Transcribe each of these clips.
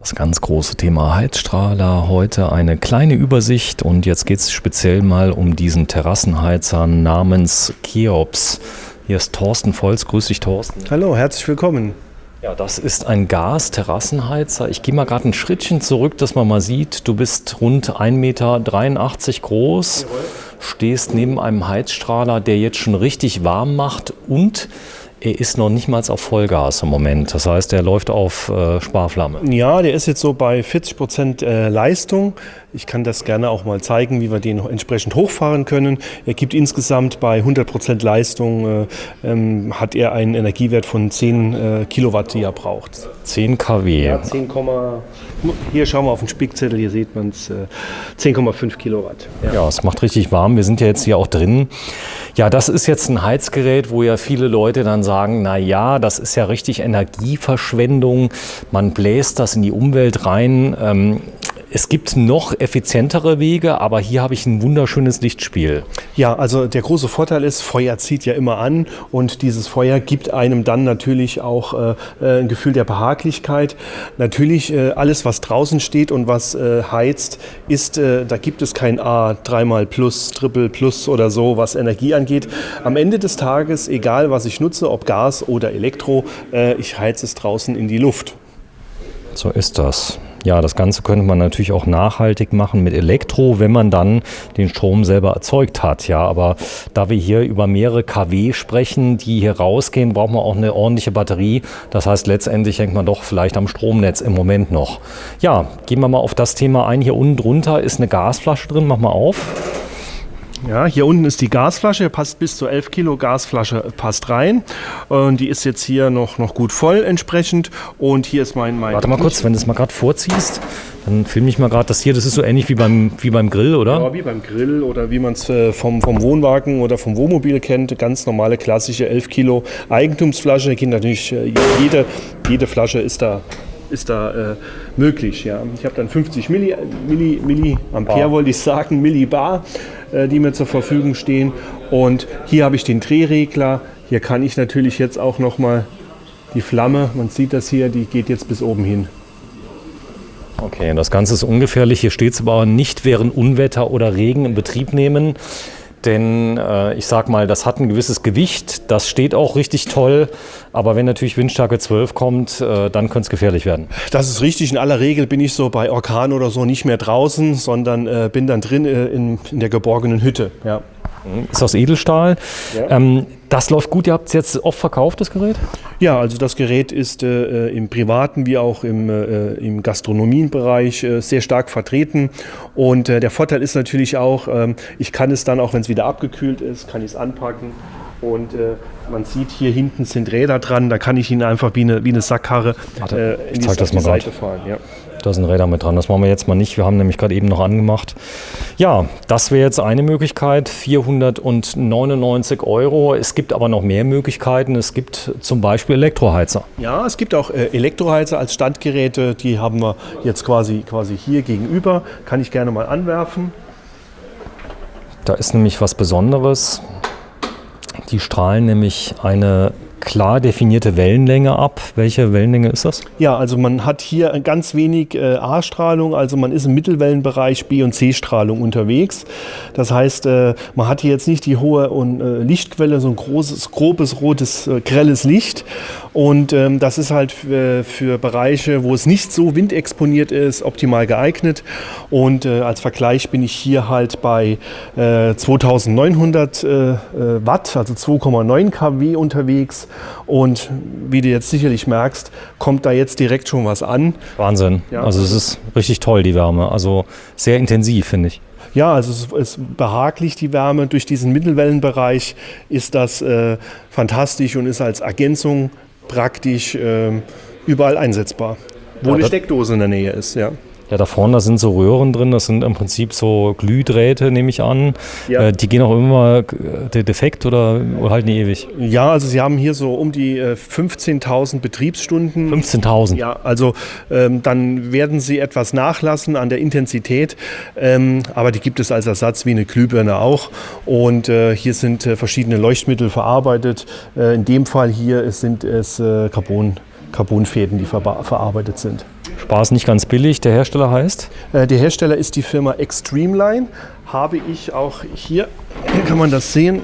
Das ganz große Thema Heizstrahler, heute eine kleine Übersicht und jetzt geht es speziell mal um diesen Terrassenheizer namens Keops. Hier ist Thorsten Volz, grüß dich Thorsten. Hallo, herzlich willkommen. Ja, das ist ein Gas-Terrassenheizer. Ich gehe mal gerade ein Schrittchen zurück, dass man mal sieht, du bist rund 1,83 Meter groß, stehst neben einem Heizstrahler, der jetzt schon richtig warm macht und er ist noch nicht mal auf Vollgas im Moment. Das heißt, er läuft auf Sparflamme. Ja, der ist jetzt so bei 40% Leistung. Ich kann das gerne auch mal zeigen, wie wir den entsprechend hochfahren können. Er gibt insgesamt bei 100% Leistung, hat er einen Energiewert von 10 Kilowatt, die er braucht. 10 kW. Ja, hier schauen wir auf den Spickzettel, hier sieht man es, 10,5 Kilowatt. Ja, es macht richtig warm. Wir sind ja jetzt hier auch drin. Ja, das ist jetzt ein Heizgerät, wo ja viele Leute dann sagen, na ja, das ist ja richtig Energieverschwendung. Man bläst das in die Umwelt rein. Es gibt noch effizientere Wege, aber hier habe ich ein wunderschönes Lichtspiel. Ja, also der große Vorteil ist, Feuer zieht ja immer an und dieses Feuer gibt einem dann natürlich auch ein Gefühl der Behaglichkeit. Natürlich alles, was draußen steht und was heizt, da gibt es kein A, dreimal Plus, Triple Plus oder so, was Energie angeht. Am Ende des Tages, egal was ich nutze, ob Gas oder Elektro, ich heize es draußen in die Luft. So ist das. Ja, das Ganze könnte man natürlich auch nachhaltig machen mit Elektro, wenn man dann den Strom selber erzeugt hat. Ja, aber da wir hier über mehrere kW sprechen, die hier rausgehen, braucht man auch eine ordentliche Batterie. Das heißt, letztendlich hängt man doch vielleicht am Stromnetz im Moment noch. Ja, gehen wir mal auf das Thema ein. Hier unten drunter ist eine Gasflasche drin. Mach mal auf. Ja, hier unten ist die Gasflasche, passt bis zu 11 Kilo Gasflasche, passt rein. Und die ist jetzt hier noch gut voll entsprechend. Und hier ist mein Warte mal kurz, wenn du es mal gerade vorziehst, dann filme ich mal gerade das hier. Das ist so ähnlich wie beim Grill, oder? Ja, wie beim Grill oder wie man es vom Wohnwagen oder vom Wohnmobil kennt. Ganz normale, klassische 11 Kilo Eigentumsflasche. Natürlich, jede Flasche ist da möglich. Ja. Ich habe dann 50 Milliampere, wollte ich sagen, Millibar, die mir zur Verfügung stehen. Und hier habe ich den Drehregler. Hier kann ich natürlich jetzt auch nochmal die Flamme, man sieht das hier, die geht jetzt bis oben hin. Okay, das Ganze ist ungefährlich. Hier steht es aber nicht während Unwetter oder Regen in Betrieb nehmen. Denn ich sag mal, das hat ein gewisses Gewicht, das steht auch richtig toll, aber wenn natürlich Windstärke 12 kommt, dann könnte es gefährlich werden. Das ist richtig, in aller Regel bin ich so bei Orkan oder so nicht mehr draußen, sondern bin dann drin in der geborgenen Hütte. Ja. Ist aus Edelstahl. Ja. Das läuft gut, ihr habt es jetzt oft verkauft, das Gerät? Ja, also das Gerät ist im privaten wie auch im Gastronomiebereich sehr stark vertreten. Und der Vorteil ist natürlich auch, ich kann es dann, auch wenn es wieder abgekühlt ist, kann ich es anpacken. Und man sieht, hier hinten sind Räder dran, da kann ich ihn einfach wie eine Sackkarre in die Seite fahren. Ja. Da sind Räder mit dran, das machen wir jetzt mal nicht. Wir haben nämlich gerade eben noch angemacht. Ja, das wäre jetzt eine Möglichkeit, 499 €. Es gibt aber noch mehr Möglichkeiten. Es gibt zum Beispiel Elektroheizer. Ja, es gibt auch Elektroheizer als Standgeräte. Die haben wir jetzt quasi hier gegenüber. Kann ich gerne mal anwerfen. Da ist nämlich was Besonderes. Die strahlen nämlich eine klar definierte Wellenlänge ab. Welche Wellenlänge ist das? Ja, also man hat hier ganz wenig A-Strahlung, also man ist im Mittelwellenbereich B- und C-Strahlung unterwegs. Das heißt, man hat hier jetzt nicht die hohe Lichtquelle, so ein großes, grobes, rotes, grelles Licht. Und das ist halt für Bereiche, wo es nicht so windexponiert ist, optimal geeignet. Und als Vergleich bin ich hier halt bei 2900 Watt, also 2,9 kW unterwegs. Und wie du jetzt sicherlich merkst, kommt da jetzt direkt schon was an. Wahnsinn. Ja. Also es ist richtig toll, die Wärme. Also sehr intensiv, finde ich. Ja, also es ist behaglich, die Wärme. Durch diesen Mittelwellenbereich ist das fantastisch und ist als Ergänzung praktisch überall einsetzbar, wo eine Steckdose in der Nähe ist. Ja. Ja, da vorne, da sind so Röhren drin, das sind im Prinzip so Glühdrähte, nehme ich an. Ja. Die gehen auch immer defekt oder halten die ewig? Ja, also sie haben hier so um die 15.000 Betriebsstunden. 15.000? Ja, also dann werden sie etwas nachlassen an der Intensität, aber die gibt es als Ersatz wie eine Glühbirne auch. Und hier sind verschiedene Leuchtmittel verarbeitet. In dem Fall hier sind es Carbonfäden, die verarbeitet sind. Spaß nicht ganz billig. Der Hersteller heißt? Der Hersteller ist die Firma Extremeline. Habe ich auch hier, kann man das sehen.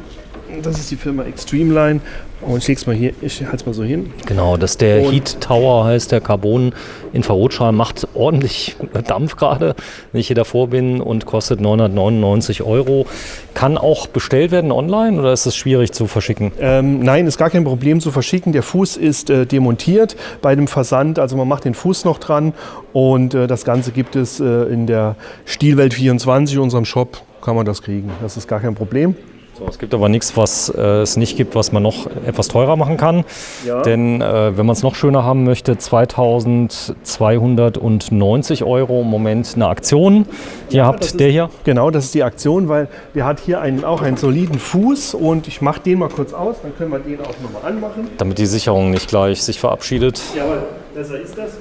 Das ist die Firma Extremeline. Und ich leg's mal hier, ich halte es mal so hin. Genau, das ist der Heat Tower, heißt der Carbon-Infrarotstrahl, macht ordentlich Dampf gerade, wenn ich hier davor bin, und kostet 999 €. Kann auch bestellt werden online oder ist es schwierig zu verschicken? Nein, ist gar kein Problem zu verschicken. Der Fuß ist demontiert bei dem Versand, also man macht den Fuß noch dran und das Ganze gibt es in der Stilwelt 24, unserem Shop, kann man das kriegen. Das ist gar kein Problem. So, es gibt aber nichts, was es nicht gibt, was man noch etwas teurer machen kann. Ja. Denn wenn man es noch schöner haben möchte, 2.290 € im Moment eine Aktion. Ihr habt der hier? Genau, das ist die Aktion, weil der hat hier auch einen soliden Fuß und ich mache den mal kurz aus, dann können wir den auch nochmal anmachen. Damit die Sicherung nicht gleich sich verabschiedet. Ja, aber besser ist das.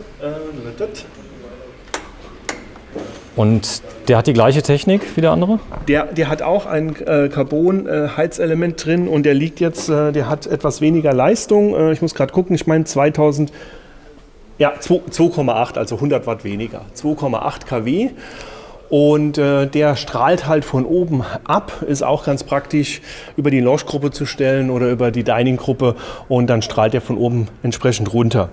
Und der hat die gleiche Technik wie der andere? Der hat auch ein Carbon-Heizelement drin und der liegt jetzt, der hat etwas weniger Leistung. Ich muss gerade gucken, ich meine 2,8, also 100 Watt weniger. 2,8 kW. Und der strahlt halt von oben ab, ist auch ganz praktisch über die Lounge-Gruppe zu stellen oder über die Dining-Gruppe und dann strahlt er von oben entsprechend runter.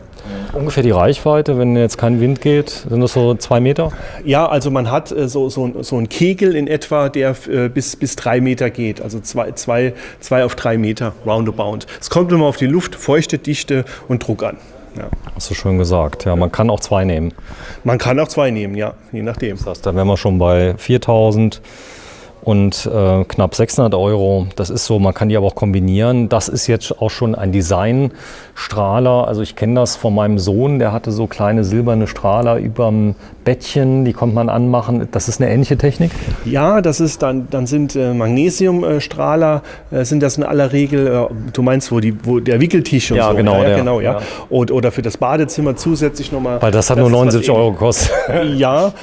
Ungefähr die Reichweite, wenn jetzt kein Wind geht, sind das so 2 Meter? Ja, also man hat so einen Kegel in etwa, der bis 3 Meter geht, also 2 auf 3 Meter roundabout. Es kommt immer auf die Luft, Feuchte, Dichte und Druck an. Ja. Hast du schön gesagt. Ja, man kann auch 2 nehmen. Man kann auch 2 nehmen, ja, je nachdem. Das heißt, dann wären wir schon bei 4.000 und knapp 600 €. Das ist so, man kann die aber auch kombinieren. Das ist jetzt auch schon ein Designstrahler. Also ich kenne das von meinem Sohn, der hatte so kleine silberne Strahler überm Bettchen, die konnte man anmachen. Das ist eine ähnliche Technik? Ja, das ist dann sind Magnesiumstrahler, sind das in aller Regel, du meinst, wo der Wickeltisch und ja, so. Genau, ja, genau, ja. Oder für das Badezimmer zusätzlich nochmal. Weil das hat nur 79 € gekostet. Ja,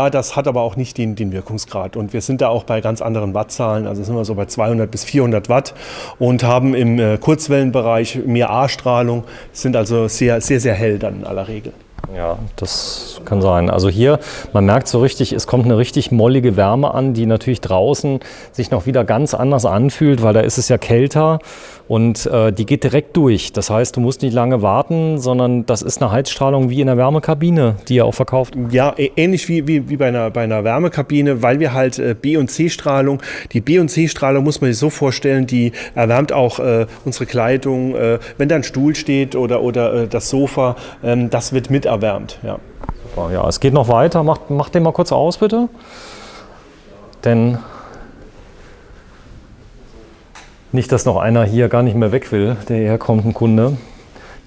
das hat aber auch nicht den Wirkungsgrad. Und wir sind da auch bei ganz anderen Wattzahlen, also sind wir so bei 200 bis 400 Watt und haben im Kurzwellenbereich mehr A-Strahlung, sind also sehr, sehr, sehr hell dann in aller Regel. Ja, das kann sein. Also hier, man merkt so richtig, es kommt eine richtig mollige Wärme an, die natürlich draußen sich noch wieder ganz anders anfühlt, weil da ist es ja kälter und die geht direkt durch. Das heißt, du musst nicht lange warten, sondern das ist eine Heizstrahlung wie in der Wärmekabine, die ihr auch verkauft. Ja, ähnlich wie bei einer Wärmekabine, weil wir halt B- und C-Strahlung, die B- und C-Strahlung muss man sich so vorstellen, die erwärmt auch unsere Kleidung, wenn da ein Stuhl steht oder das Sofa, das wird mit erwärmt. Ja. Super, ja, es geht noch weiter. Mach den mal kurz aus, bitte. Denn nicht, dass noch einer hier gar nicht mehr weg will, der herkommt, ein Kunde.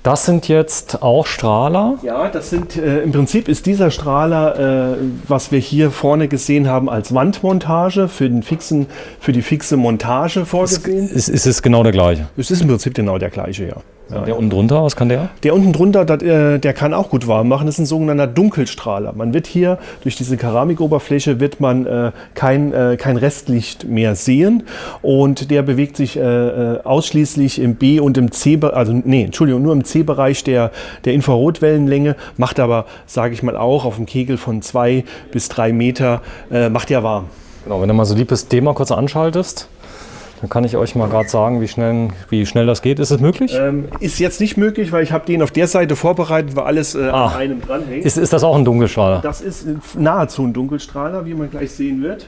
Das sind jetzt auch Strahler? Ja, das sind im Prinzip ist dieser Strahler, was wir hier vorne gesehen haben, als Wandmontage für die fixe Montage vorgesehen. Ist es genau der gleiche? Es ist im Prinzip genau der gleiche, ja. Der unten drunter, was kann der? Der unten drunter, der kann auch gut warm machen. Das ist ein sogenannter Dunkelstrahler. Man wird hier durch diese Keramikoberfläche wird man kein Restlicht mehr sehen und der bewegt sich ausschließlich im B- und im C, nur im C-Bereich der Infrarotwellenlänge, macht aber, sage ich mal, auch auf einem Kegel von 2 bis 3 Meter, macht ja warm. Genau, wenn du mal so lieb bist, den mal kurz anschaltest. Dann kann ich euch mal gerade sagen, wie schnell das geht. Ist es möglich? Ist jetzt nicht möglich, weil ich habe den auf der Seite vorbereitet, weil alles an einem dranhängt. Ist das auch ein Dunkelstrahler? Das ist nahezu ein Dunkelstrahler, wie man gleich sehen wird.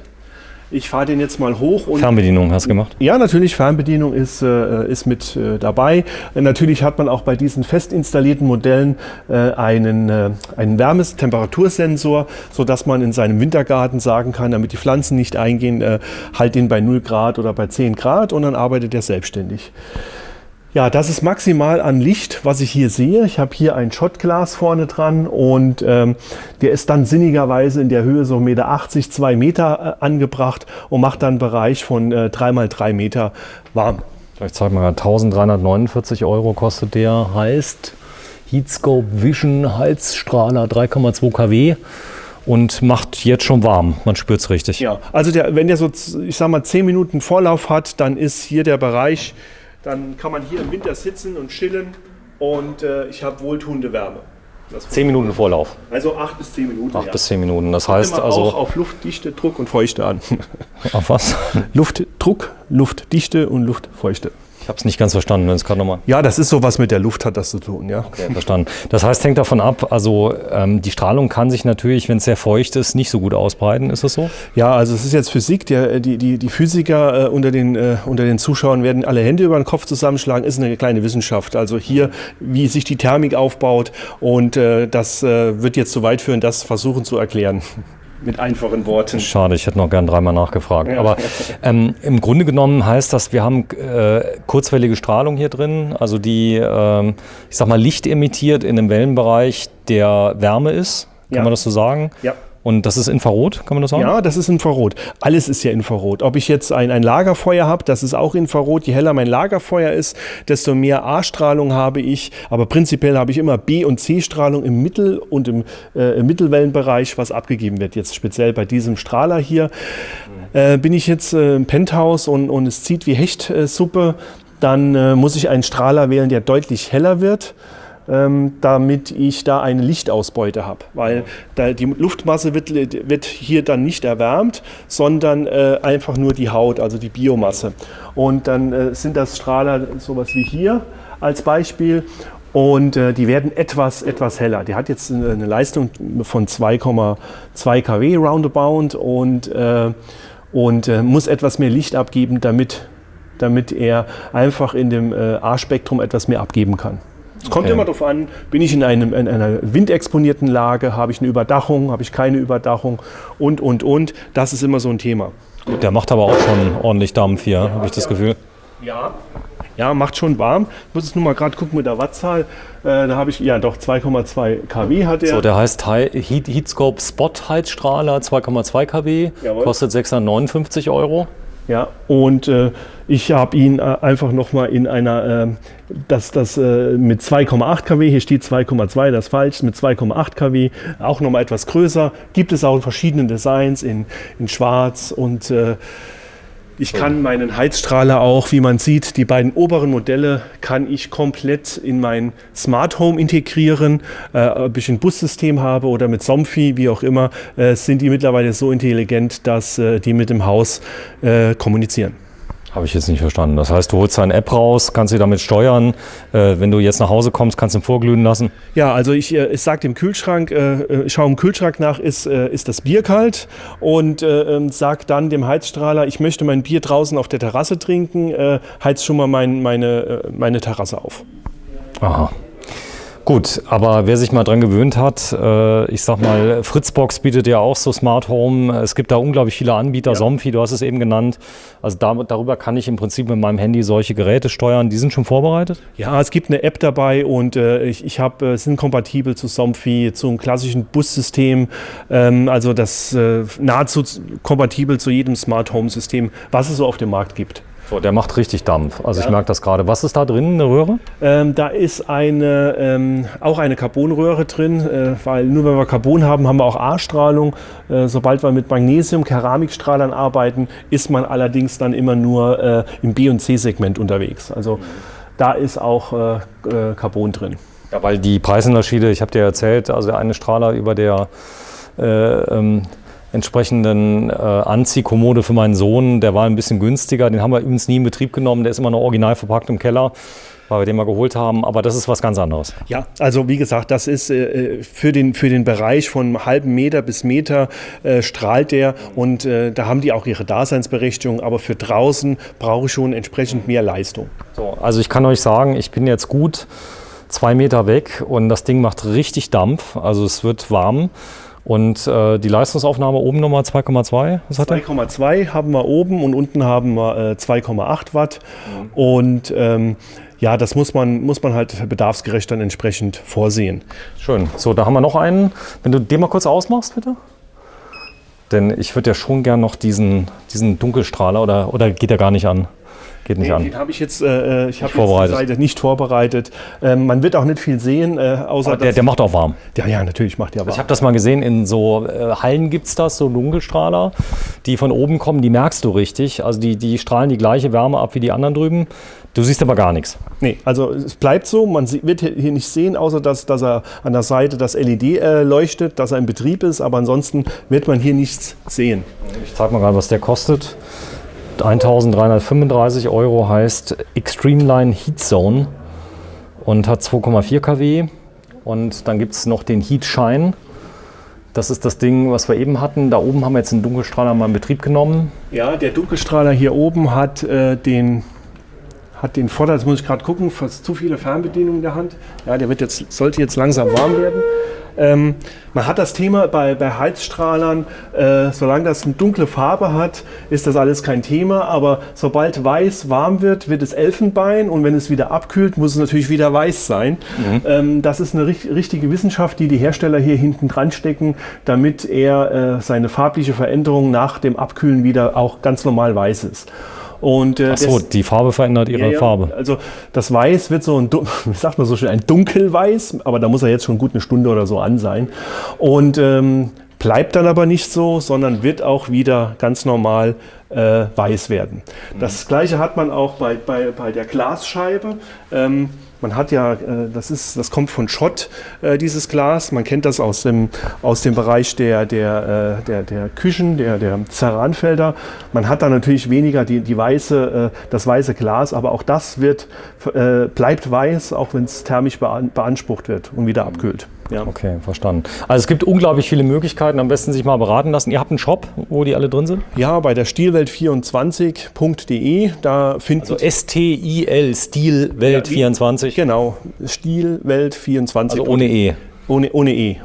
Ich fahre den jetzt mal hoch. Und Fernbedienung hast du gemacht? Ja, natürlich, Fernbedienung ist mit dabei. Natürlich hat man auch bei diesen fest installierten Modellen einen Wärmetemperatursensor, sodass man in seinem Wintergarten sagen kann, damit die Pflanzen nicht eingehen, halt den bei 0 Grad oder bei 10 Grad und dann arbeitet er selbstständig. Ja, das ist maximal an Licht, was ich hier sehe. Ich habe hier ein Shotglas vorne dran und der ist dann sinnigerweise in der Höhe so 1,80 Meter, 2 Meter angebracht und macht dann einen Bereich von 3 mal 3 Meter warm. Ich zeige mal, 1.349 € kostet der, heißt Heatscope Vision Heizstrahler 3,2 kW. Und macht jetzt schon warm, man spürt es richtig. Ja, also wenn der so, ich sag mal, 10 Minuten Vorlauf hat, dann ist hier der Bereich. Dann kann man hier im Winter sitzen und chillen und ich habe wohltuende Wärme. 10 Minuten Vorlauf. Also 8 bis 10 Minuten. 8 bis 10 Minuten. Das heißt also auch auf Luftdichte, Druck und Feuchte an. Auf was? Luftdruck, Luftdichte und Luftfeuchte. Ich habe es nicht ganz verstanden, wenn es gerade nochmal. Ja, das ist sowas mit der Luft hat das zu tun, ja. Okay, verstanden. Das heißt, hängt davon ab, also die Strahlung kann sich natürlich, wenn es sehr feucht ist, nicht so gut ausbreiten. Ist das so? Ja, also es ist jetzt Physik. Die Physiker unter den Zuschauern werden alle Hände über den Kopf zusammenschlagen. Ist eine kleine Wissenschaft. Also hier, wie sich die Thermik aufbaut. Und das wird jetzt zu weit führen, das versuchen zu erklären. Mit einfachen Worten. Schade, ich hätte noch gern dreimal nachgefragt. Ja. Aber im Grunde genommen heißt das, wir haben kurzwellige Strahlung hier drin, also die, ich sag mal, Licht emittiert in einem Wellenbereich, der Wärme ist. Kann man das so sagen? Ja. Und das ist Infrarot, kann man das sagen? Ja, das ist Infrarot. Alles ist ja Infrarot. Ob ich jetzt ein Lagerfeuer habe, das ist auch Infrarot. Je heller mein Lagerfeuer ist, desto mehr A-Strahlung habe ich. Aber prinzipiell habe ich immer B- und C-Strahlung im Mittel- und im Mittelwellenbereich, was abgegeben wird. Jetzt speziell bei diesem Strahler hier. Bin ich jetzt im Penthouse und es zieht wie Hechtsuppe, dann muss ich einen Strahler wählen, der deutlich heller wird. Damit ich da eine Lichtausbeute habe. Weil die Luftmasse wird hier dann nicht erwärmt, sondern einfach nur die Haut, also die Biomasse. Und dann sind das Strahler sowas wie hier als Beispiel. Und die werden etwas heller. Die hat jetzt eine Leistung von 2,2 kW roundabout und muss etwas mehr Licht abgeben, damit er einfach in dem A-Spektrum etwas mehr abgeben kann. Es kommt immer darauf an, bin ich in einer windexponierten Lage, habe ich eine Überdachung, habe ich keine Überdachung und. Das ist immer so ein Thema. Gut, der macht aber auch schon ordentlich Dampf hier, habe ich das Gefühl. Ja, macht schon warm. Ich muss jetzt nur mal gerade gucken mit der Wattzahl. Da habe ich, ja doch, 2,2 kW hat er. So, der heißt Heatscope Spot Heizstrahler, 2,2 kW, Jawohl. Kostet 659 €. Ja, und ich habe ihn einfach nochmal in einer, mit 2,8 kW, hier steht 2,2, das ist falsch, mit 2,8 kW, auch nochmal etwas größer. Gibt es auch in verschiedenen Designs, in schwarz und ich kann meinen Heizstrahler auch, wie man sieht, die beiden oberen Modelle kann ich komplett in mein Smart Home integrieren. Ob ich ein Bussystem habe oder mit Somfy, wie auch immer, sind die mittlerweile so intelligent, dass die mit dem Haus kommunizieren. Habe ich jetzt nicht verstanden. Das heißt, du holst deine App raus, kannst sie damit steuern. Wenn du jetzt nach Hause kommst, kannst du ihn vorglühen lassen? Ja, also ich sage dem Kühlschrank, schaue im Kühlschrank nach, ist das Bier kalt? Und sage dann dem Heizstrahler, ich möchte mein Bier draußen auf der Terrasse trinken, heiz schon mal meine Terrasse auf. Aha. Gut, aber wer sich mal dran gewöhnt hat, ich sag mal, Fritzbox bietet ja auch so Smart Home. Es gibt da unglaublich viele Anbieter, ja. Somfy, du hast es eben genannt. Also darüber kann ich im Prinzip mit meinem Handy solche Geräte steuern. Die sind schon vorbereitet? Ja, es gibt eine App dabei und sind kompatibel zu Somfy, zum klassischen Bussystem. Also das nahezu kompatibel zu jedem Smart Home System, was es so auf dem Markt gibt. So, der macht richtig Dampf. Also ja. Ich merke das gerade. Was ist da drin, eine Röhre? Da ist auch eine Carbonröhre drin, weil nur wenn wir Carbon haben, haben wir auch A-Strahlung. Sobald wir mit Magnesium, Keramikstrahlern arbeiten, ist man allerdings dann immer nur im B- und C-Segment unterwegs. Also da ist auch Carbon drin. Ja, weil die Preisunterschiede, ich habe dir erzählt, also der eine Strahler über der entsprechenden Anziehkommode für meinen Sohn, der war ein bisschen günstiger, den haben wir übrigens nie in Betrieb genommen, der ist immer noch original verpackt im Keller, weil wir den mal geholt haben, aber das ist was ganz anderes. Ja, also wie gesagt, das ist für den Bereich von halben Meter bis Meter strahlt der und da haben die auch ihre Daseinsberechtigung, aber für draußen brauche ich schon entsprechend mehr Leistung. So, also ich kann euch sagen, ich bin jetzt gut 2 Meter weg und das Ding macht richtig Dampf, also es wird warm. Und die Leistungsaufnahme oben nochmal 2,2? 2,2 haben wir oben und unten haben wir 2,8 Watt. Und ja, das muss man halt bedarfsgerecht dann entsprechend vorsehen. Schön. So, da haben wir noch einen. Wenn du den mal kurz ausmachst, bitte. Denn ich würde ja schon gern noch diesen Dunkelstrahler, oder geht der gar nicht an? Geht nicht an. Den habe ich jetzt, die Seite nicht vorbereitet. Man wird auch nicht viel sehen, außer der macht auch warm. Ja, natürlich macht der warm. Ich habe das mal gesehen, in so Hallen gibt es das, so Dunkelstrahler, die von oben kommen, die merkst du richtig. Also die strahlen die gleiche Wärme ab wie die anderen drüben. Du siehst aber gar nichts. Nee, also es bleibt so, man wird hier nicht sehen, außer dass er an der Seite das LED leuchtet, dass er in Betrieb ist, aber ansonsten wird man hier nichts sehen. Ich zeige mal gerade, was der kostet. 1.335 € heißt Extremeline Heat Zone und hat 2,4 kW. Und dann gibt es noch den Heat Shine. Das ist das Ding, was wir eben hatten. Da oben haben wir jetzt einen Dunkelstrahler mal in Betrieb genommen. Ja, der Dunkelstrahler hier oben hat den Vorteil, jetzt muss ich gerade gucken, fast zu viele Fernbedienungen in der Hand. Ja, der sollte jetzt langsam warm werden. Man hat das Thema bei Heizstrahlern, solange das eine dunkle Farbe hat, ist das alles kein Thema. Aber sobald weiß warm wird, wird es Elfenbein und wenn es wieder abkühlt, muss es natürlich wieder weiß sein. Das ist eine richtige Wissenschaft, die Hersteller hier hinten dran stecken, damit er seine farbliche Veränderung nach dem Abkühlen wieder auch ganz normal weiß ist. Und, Achso, die Farbe verändert ihre Farbe. Also das Weiß wird so wie sagt man so schön, ein Dunkelweiß, aber da muss er jetzt schon gut eine Stunde oder so an sein. Und bleibt dann aber nicht so, sondern wird auch wieder ganz normal weiß werden. Das Gleiche hat man auch bei der Glasscheibe. Man hat ja, das kommt von Schott, dieses Glas. Man kennt das aus dem Bereich der Küchen, der Ceranfelder. Man hat da natürlich weniger das weiße Glas, aber auch das bleibt weiß, auch wenn es thermisch beansprucht wird und wieder abkühlt. Ja. Okay, verstanden. Also es gibt unglaublich viele Möglichkeiten, am besten sich mal beraten lassen. Ihr habt einen Shop, wo die alle drin sind? Ja, bei der stilwelt24.de, da findet also STIL, Stilwelt24. Genau, Stilwelt24. Also ohne E. Ohne E,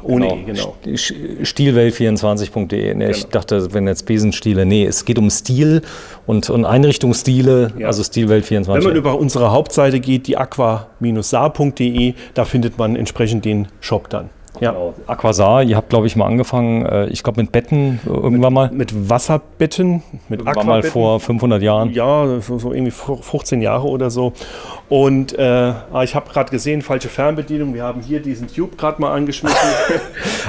genau. Stilwelt24.de. Nee, ich dachte, wenn jetzt Besenstiele, es geht um Stil und Einrichtungsstile, also Stilwelt24. Wenn man über unsere Hauptseite geht, die aqua-saar.de, da findet man entsprechend den Shop dann. Ja. Genau. Aquasar, ihr habt, glaube ich, mal angefangen, ich glaube mit Betten irgendwann mal. Mit Wasserbetten, mit Aquabetten. Mal vor 500 Jahren. Ja, so irgendwie 15 Jahre oder so. Und ich habe gerade gesehen, falsche Fernbedienung. Wir haben hier diesen Tube gerade mal angeschmissen.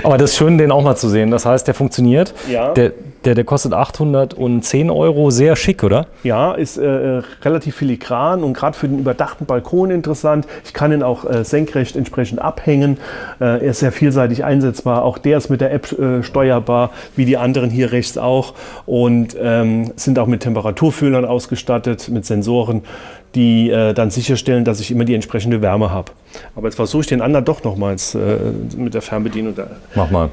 Aber das ist schön, den auch mal zu sehen. Das heißt, der funktioniert. Ja. Der kostet 810 €, sehr schick, oder? Ja, ist relativ filigran und gerade für den überdachten Balkon interessant. Ich kann ihn auch senkrecht entsprechend abhängen. Er ist sehr vielseitig einsetzbar. Auch der ist mit der App steuerbar, wie die anderen hier rechts auch. Und sind auch mit Temperaturfühlern ausgestattet, mit Sensoren, die dann sicherstellen, dass ich immer die entsprechende Wärme habe. Aber jetzt versuche ich den anderen doch nochmals mit der Fernbedienung. Mach mal.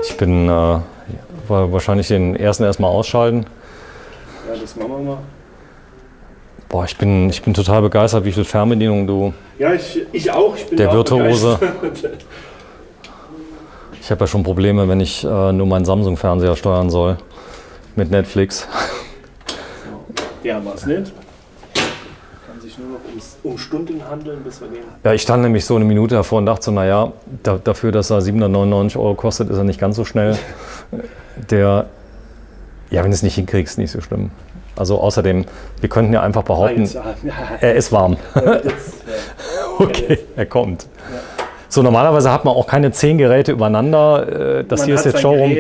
Ich bin wahrscheinlich den ersten erstmal ausschalten. Ja, das machen wir mal. Boah, ich bin total begeistert, wie viel Fernbedienung du... Ja, ich auch. Ich bin der auch Virtuose. Ich habe ja schon Probleme, wenn ich nur meinen Samsung-Fernseher steuern soll. Mit Netflix. Ja, was nicht. Kann sich nur noch um Stunden handeln, bis wir den... Ja, ich stand nämlich so eine Minute davor und dachte so, naja, dafür, dass er 799 € kostet, ist er nicht ganz so schnell. Wenn du es nicht hinkriegst, nicht so schlimm. Also außerdem, wir könnten ja einfach behaupten, er ist warm. Okay, er kommt. So, normalerweise hat man auch keine 10 Geräte übereinander. Das hier ist jetzt Showroom.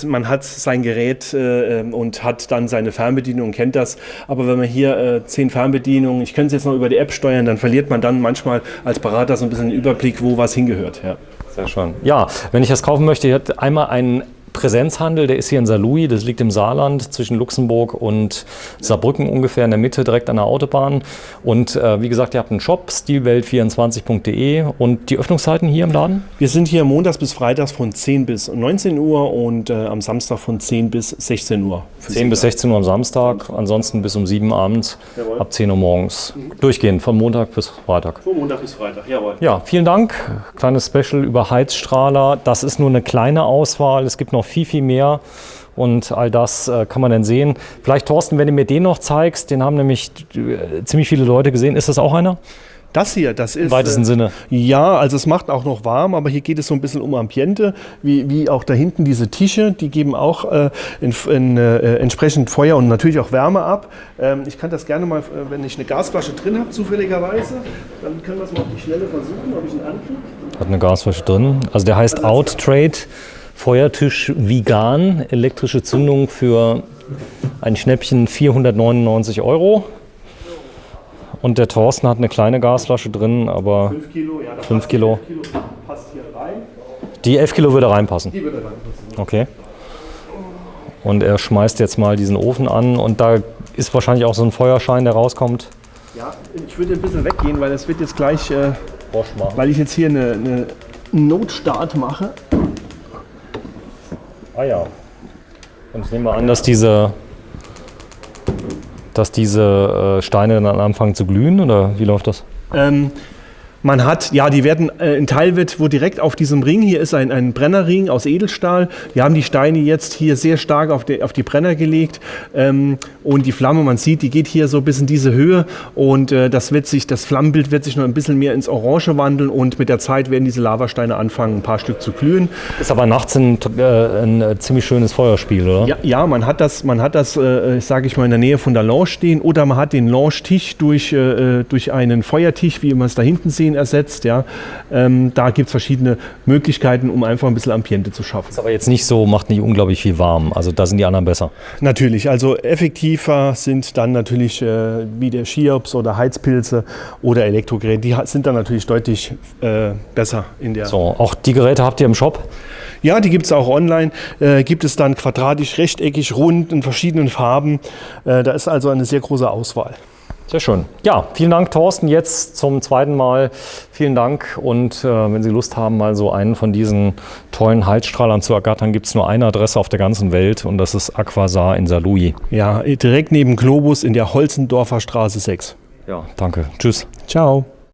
Man hat sein Gerät und hat dann seine Fernbedienung und kennt das. Aber wenn man hier 10 Fernbedienungen, ich könnte es jetzt noch über die App steuern, dann verliert man dann manchmal als Berater so ein bisschen den Überblick, wo was hingehört. Ja. Sehr schön. Ja, wenn ich das kaufen möchte, ihr habt einmal einen Präsenzhandel, der ist hier in Saarlouis, das liegt im Saarland zwischen Luxemburg und Saarbrücken ungefähr in der Mitte, direkt an der Autobahn. Und wie gesagt, ihr habt einen Shop, stilwelt24.de und die Öffnungszeiten hier im Laden? Wir sind hier montags bis freitags von 10 bis 19 Uhr und am Samstag von 10 bis 16 Uhr. 10 bis 16 Uhr am Samstag, ansonsten bis um 7 abends, jawohl. Ab 10 Uhr morgens. Durchgehend, von Montag bis Freitag. Von Montag bis Freitag, jawohl. Ja, vielen Dank. Kleines Special über Heizstrahler. Das ist nur eine kleine Auswahl. Es gibt noch viel mehr und all das kann man dann sehen. Vielleicht, Thorsten, wenn du mir den noch zeigst, den haben nämlich ziemlich viele Leute gesehen. Ist das auch einer? Das hier, das ist... Im weitesten Sinne. Ja, also es macht auch noch warm, aber hier geht es so ein bisschen um Ambiente, wie auch da hinten diese Tische, die geben auch entsprechend Feuer und natürlich auch Wärme ab. Ich kann das gerne mal, wenn ich eine Gasflasche drin habe, zufälligerweise, dann können wir es mal auf die Schnelle versuchen, ob ich ihn ankriege. Hat eine Gasflasche drin. Also der heißt Outtrade. Feuertisch Vigan, elektrische Zündung für ein Schnäppchen 499 €. Und der Thorsten hat eine kleine Gasflasche drin, aber 5 Kilo, ja, da 5 Kilo. 11 Kilo passt hier rein. Die 11 Kilo würde reinpassen. Die würde reinpassen. Okay. Und er schmeißt jetzt mal diesen Ofen an und da ist wahrscheinlich auch so ein Feuerschein, der rauskommt. Ja, ich würde ein bisschen weggehen, weil es wird jetzt gleich, weil ich jetzt hier einen Notstart mache. Ah ja. Und ich nehme mal an, dass diese Steine dann anfangen zu glühen, oder wie läuft das? Man hat, ja, die werden, ein Teil wird, wo direkt auf diesem Ring, hier ist ein Brennerring aus Edelstahl. Wir haben die Steine jetzt hier sehr stark auf die Brenner gelegt. Und die Flamme, man sieht, die geht hier so bis in diese Höhe. Und das Flammenbild wird sich noch ein bisschen mehr ins Orange wandeln. Und mit der Zeit werden diese Lavasteine anfangen, ein paar Stück zu glühen. Ist aber nachts ein ziemlich schönes Feuerspiel, oder? Ja, man hat das, sage ich mal, in der Nähe von der Lounge stehen. Oder man hat den Lounge-Tisch durch einen Feuertisch, wie wir es da hinten sehen, ersetzt. Ja. Da gibt es verschiedene Möglichkeiten, um einfach ein bisschen Ambiente zu schaffen. Ist aber jetzt nicht so, macht nicht unglaublich viel warm. Also da sind die anderen besser. Natürlich, also effektiver sind dann natürlich wie der Cheops oder Heizpilze oder Elektrogeräte. Die sind dann natürlich deutlich besser in der... So, auch die Geräte habt ihr im Shop? Ja, die gibt es auch online. Gibt es dann quadratisch, rechteckig, rund in verschiedenen Farben. Da ist also eine sehr große Auswahl. Sehr schön. Ja, vielen Dank, Thorsten. Jetzt zum zweiten Mal vielen Dank. Und wenn Sie Lust haben, mal so einen von diesen tollen Heizstrahlern zu ergattern, gibt es nur eine Adresse auf der ganzen Welt und das ist Aquasar in Saarlouis. Ja, direkt neben Globus in der Holzendorfer Straße 6. Ja, danke. Tschüss. Ciao.